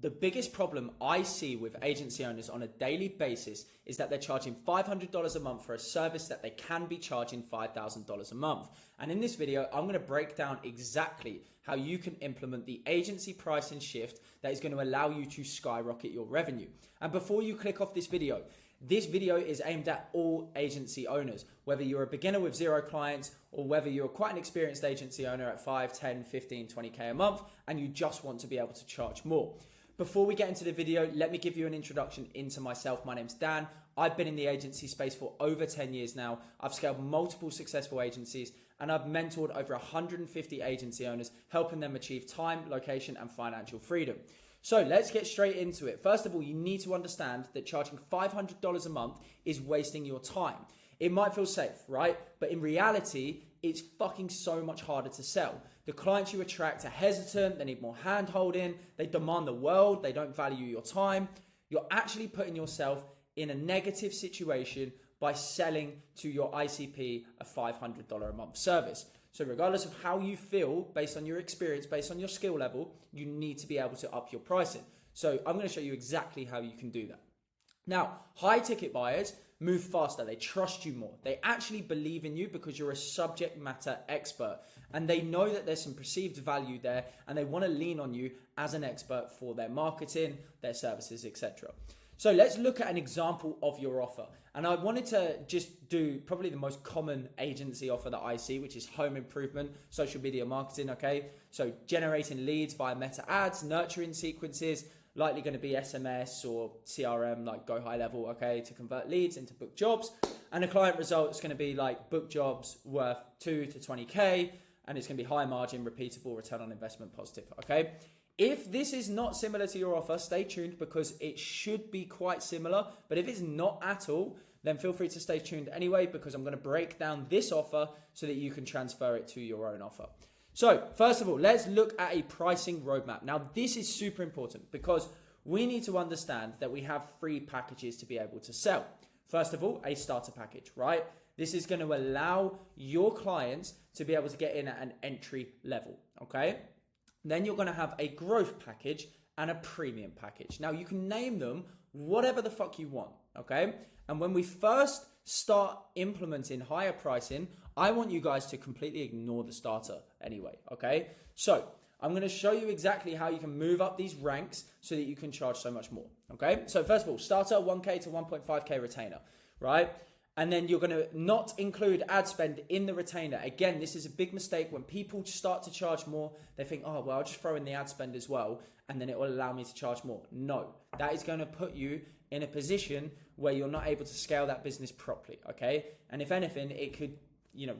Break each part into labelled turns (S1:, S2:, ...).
S1: The biggest problem I see with agency owners on a daily basis is that they're charging $500 a month for a service that they can be charging $5,000 a month. And in this video, I'm going to break down exactly how you can implement the agency pricing shift that is going to allow you to skyrocket your revenue. And before you click off this video is aimed at all agency owners, whether you're a beginner with 0 clients or whether you're quite an experienced agency owner at 5, 10, 15, 20K a month, and you just want to be able to charge more. Before we get into the video, let me give you an introduction into myself. My name's Dan. I've been in the agency space for over 10 years now. I've scaled multiple successful agencies and I've mentored over 150 agency owners, helping them achieve time, location, and financial freedom. So let's get straight into it. First of all, you need to understand that charging $500 a month is wasting your time. It might feel safe, right? But in reality, it's fucking so much harder to sell. The clients you attract are hesitant, they need more hand-holding, they demand the world, they don't value your time. You're actually putting yourself in a negative situation by selling to your ICP a $500 a month service. So regardless of how you feel, based on your experience, based on your skill level, you need to be able to up your pricing. So I'm going to show you exactly how you can do that. Now, high ticket buyers move faster. They trust you more. They actually believe in you because you're a subject matter expert and they know that there's some perceived value there and they want to lean on you as an expert for their marketing, their services, etc. So let's look at an example of your offer. And I wanted to just do probably the most common agency offer that I see, which is home improvement, social media marketing, okay? So generating leads via meta ads, nurturing sequences, likely going to be SMS or CRM, like Go High Level, okay, to convert leads into book jobs. And the client result is going to be like book jobs worth 2 to 20K, and it's going to be high margin, repeatable, return on investment positive, okay? If this is not similar to your offer, stay tuned because it should be quite similar. But if it's not at all, then feel free to stay tuned anyway because I'm going to break down this offer so that you can transfer it to your own offer. So first of all, let's look at a pricing roadmap. Now, this is super important because we need to understand that we have 3 packages to be able to sell. First of all, a starter package, right? This is going to allow your clients to be able to get in at an entry level, okay? Then you're going to have a growth package and a premium package. Now, you can name them whatever the fuck you want, okay? And when we first start implementing higher pricing, I want you guys to completely ignore the starter anyway, okay? So I'm going to show you exactly how you can move up these ranks so that you can charge so much more, okay? So first of all, starter 1K to 1.5K retainer, right? And then you're going to not include ad spend in the retainer. Again, this is a big mistake. When people start to charge more, they think, oh, well, I'll just throw in the ad spend as well, and then it will allow me to charge more. No, that is going to put you in a position where you're not able to scale that business properly, okay? And if anything, it could,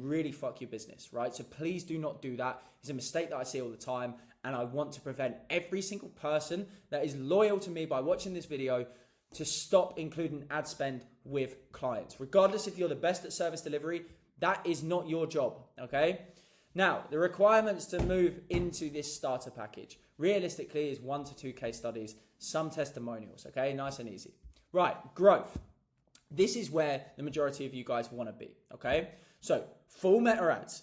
S1: really fuck your business, right? So please do not do that. It's a mistake that I see all the time, and I want to prevent every single person that is loyal to me by watching this video to stop including ad spend with clients. Regardless if you're the best at service delivery, that is not your job, okay? Now, the requirements to move into this starter package, realistically, is 1 to 2 case studies, some testimonials, okay? Nice and easy. Right, growth. This is where the majority of you guys want to be, okay? So, full meta ads,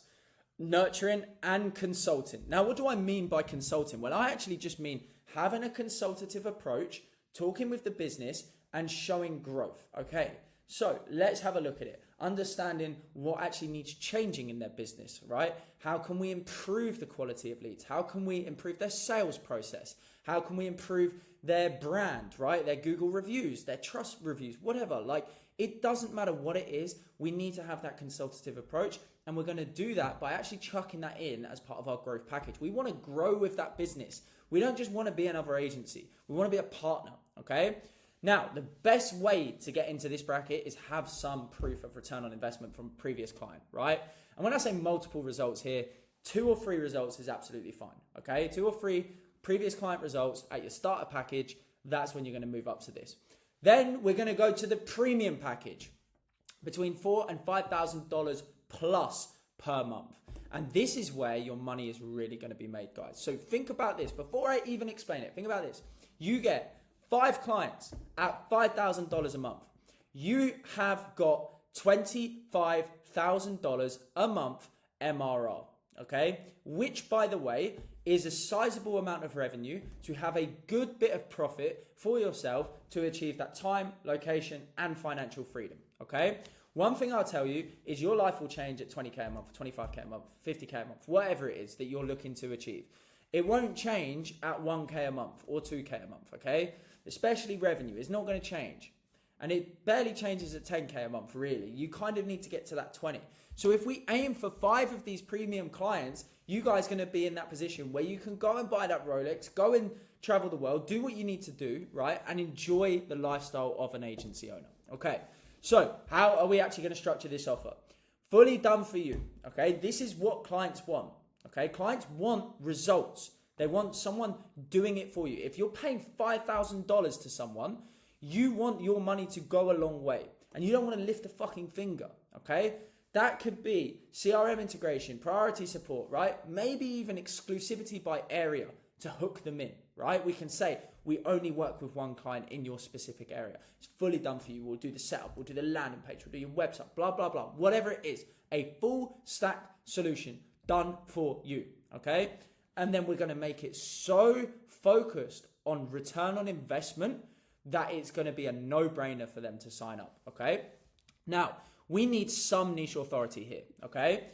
S1: nurturing and consulting. Now, what do I mean by consulting? Well, I actually just mean having a consultative approach, talking with the business and showing growth, okay? So let's have a look at it. Understanding what actually needs changing in their business, right? How can we improve the quality of leads? How can we improve their sales process? How can we improve their brand, right? Their Google reviews, their trust reviews, whatever. Like, it doesn't matter what it is. We need to have that consultative approach. And we're going to do that by actually chucking that in as part of our growth package. We want to grow with that business. We don't just want to be another agency. We want to be a partner, okay? Now, the best way to get into this bracket is have some proof of return on investment from a previous client, right? And when I say multiple results here, 2 or 3 results is absolutely fine, okay? 2 or 3 previous client results at your starter package, that's when you're going to move up to this. Then we're going to go to the premium package, between $4,000 and $5,000 plus per month. And this is where your money is really going to be made, guys. So think about this. Before I even explain it, think about this. You get 5 clients at $5,000 a month. You have got $25,000 a month MRR, okay? Which, by the way, is a sizable amount of revenue to have a good bit of profit for yourself to achieve that time, location, and financial freedom, okay? One thing I'll tell you is your life will change at 20K a month, 25K a month, 50K a month, whatever it is that you're looking to achieve. It won't change at 1K a month or 2K a month, okay? Especially revenue, it's not going to change. And it barely changes at 10K a month, really. You kind of need to get to that 20. So if we aim for 5 of these premium clients, you guys are going to be in that position where you can go and buy that Rolex, go and travel the world, do what you need to do, right? And enjoy the lifestyle of an agency owner, okay? So how are we actually going to structure this offer? Fully done for you, okay? This is what clients want, okay? Clients want results. They want someone doing it for you. If you're paying $5,000 to someone, you want your money to go a long way. And you don't want to lift a fucking finger, okay? That could be CRM integration, priority support, right? Maybe even exclusivity by area to hook them in, right? We can say, we only work with one client in your specific area. It's fully done for you. We'll do the setup, we'll do the landing page, we'll do your website, blah, blah, blah. Whatever it is, a full stack solution done for you, okay? And then we're going to make it so focused on return on investment that it's going to be a no-brainer for them to sign up, okay? Now, we need some niche authority here, okay?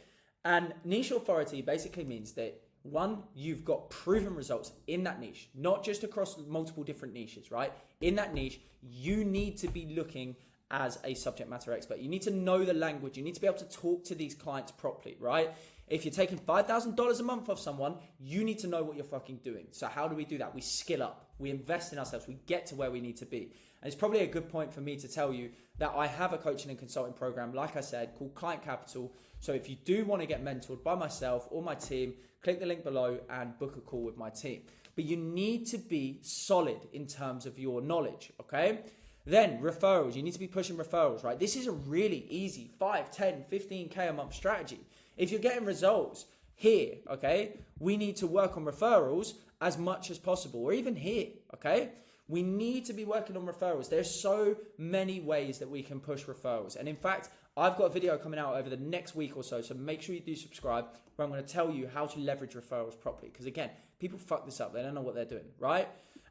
S1: And niche authority basically means that, one, you've got proven results in that niche, not just across multiple different niches, right? In that niche, you need to be looking as a subject matter expert. You need to know the language. You need to be able to talk to these clients properly, right? If you're taking $5,000 a month off someone, you need to know what you're fucking doing. So how do we do that? We skill up. We invest in ourselves. We get to where we need to be. And it's probably a good point for me to tell you that I have a coaching and consulting program, like I said, called Client Capital. So if you do want to get mentored by myself or my team, click the link below and book a call with my team. But you need to be solid in terms of your knowledge, okay? Then referrals, you need to be pushing referrals, right? This is a really easy 5, 10, 15K a month strategy. If you're getting results here, okay, we need to work on referrals as much as possible, or even here, okay? We need to be working on referrals. There's so many ways that we can push referrals. And in fact, I've got a video coming out over the next week or so make sure you do subscribe, where I'm going to tell you how to leverage referrals properly. Because again, people fuck this up. They don't know what they're doing, right?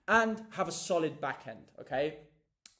S1: And have a solid back end, okay?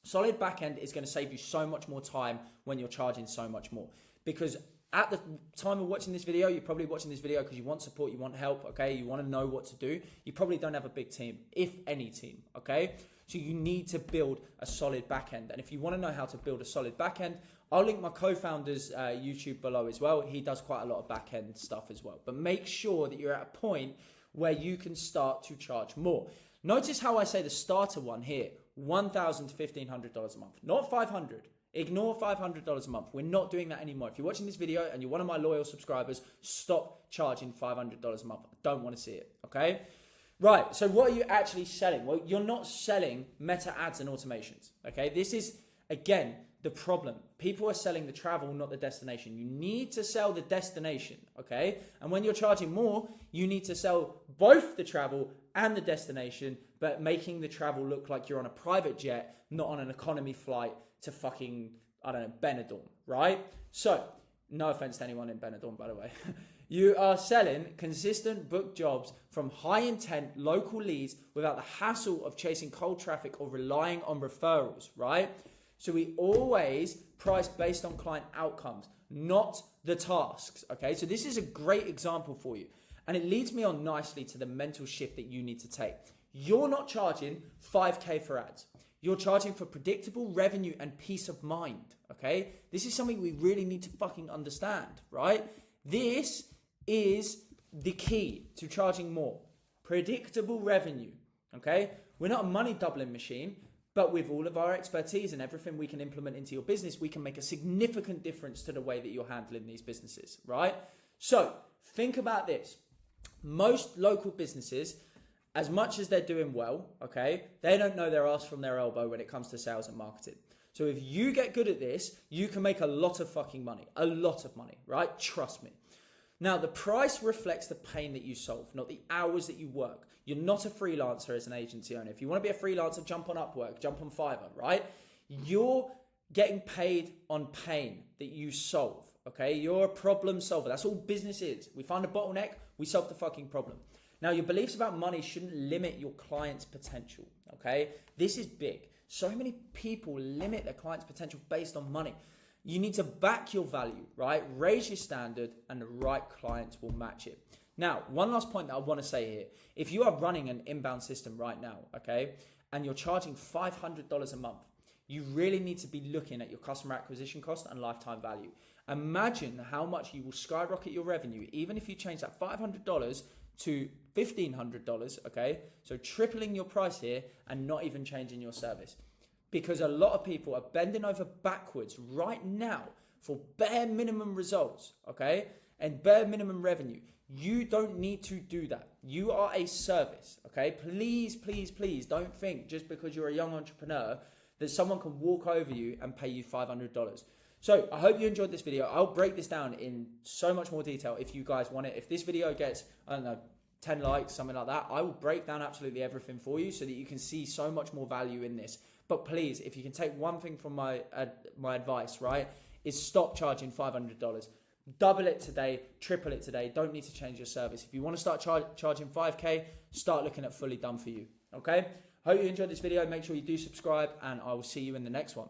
S1: Solid back end is going to save you so much more time when you're charging so much more. Because at the time of watching this video, you're probably watching this video because you want support, you want help, okay? You want to know what to do. You probably don't have a big team, if any team, okay? So you need to build a solid back end. And if you want to know how to build a solid back end, I'll link my co-founder's YouTube below as well. He does quite a lot of back end stuff as well. But make sure that you're at a point where you can start to charge more. Notice how I say the starter one here, $1,000 to $1,500 a month, not $500. Ignore $500 a month. We're not doing that anymore. If you're watching this video and you're one of my loyal subscribers, stop charging $500 a month. I don't want to see it, okay? Right, so what are you actually selling? Well, you're not selling meta ads and automations, okay? This is, again, the problem. People are selling the travel, not the destination. You need to sell the destination, okay? And when you're charging more, you need to sell both the travel and the destination, but making the travel look like you're on a private jet, not on an economy flight to fucking, I don't know, Benidorm, right? So, no offense to anyone in Benidorm, by the way. You are selling consistent book jobs from high intent local leads without the hassle of chasing cold traffic or relying on referrals, right? So we always price based on client outcomes, not the tasks, okay? So this is a great example for you. And it leads me on nicely to the mental shift that you need to take. You're not charging 5K for ads. You're charging for predictable revenue and peace of mind, okay? This is something we really need to fucking understand, right? This is the key to charging more. Predictable revenue, okay? We're not a money doubling machine, but with all of our expertise and everything we can implement into your business, we can make a significant difference to the way that you're handling these businesses, right? So think about this. Most local businesses, as much as they're doing well, okay, they don't know their ass from their elbow when it comes to sales and marketing. So if you get good at this, you can make a lot of fucking money, right? Trust me. Now, the price reflects the pain that you solve, not the hours that you work. You're not a freelancer as an agency owner. If you want to be a freelancer, jump on Upwork, jump on Fiverr, right? You're getting paid on pain that you solve, Okay, you're a problem solver. That's all business is. We find a bottleneck, we solve the fucking problem. Now, your beliefs about money shouldn't limit your client's potential. Okay, this is big. So many people limit their client's potential based on money. You need to back your value, right? Raise your standard, and the right clients will match it. Now, one last point that I want to say here. If you are running an inbound system right now, okay, and you're charging $500 a month, you really need to be looking at your customer acquisition cost and lifetime value. Imagine how much you will skyrocket your revenue, even if you change that $500 to $1,500, okay? So tripling your price here and not even changing your service. Because a lot of people are bending over backwards right now for bare minimum results, okay? And bare minimum revenue. You don't need to do that. You are a service, okay? Please, please, please don't think just because you're a young entrepreneur that someone can walk over you and pay you $500. So I hope you enjoyed this video. I'll break this down in so much more detail if you guys want it. If this video gets, I don't know, 10 likes, something like that, I will break down absolutely everything for you so that you can see so much more value in this. But please, if you can take one thing from my advice, right, is stop charging $500. Double it today, triple it today. Don't need to change your service. If you want to start charging 5K, start looking at Fully Done For You. Okay? Hope you enjoyed this video. Make sure you do subscribe, and I will see you in the next one.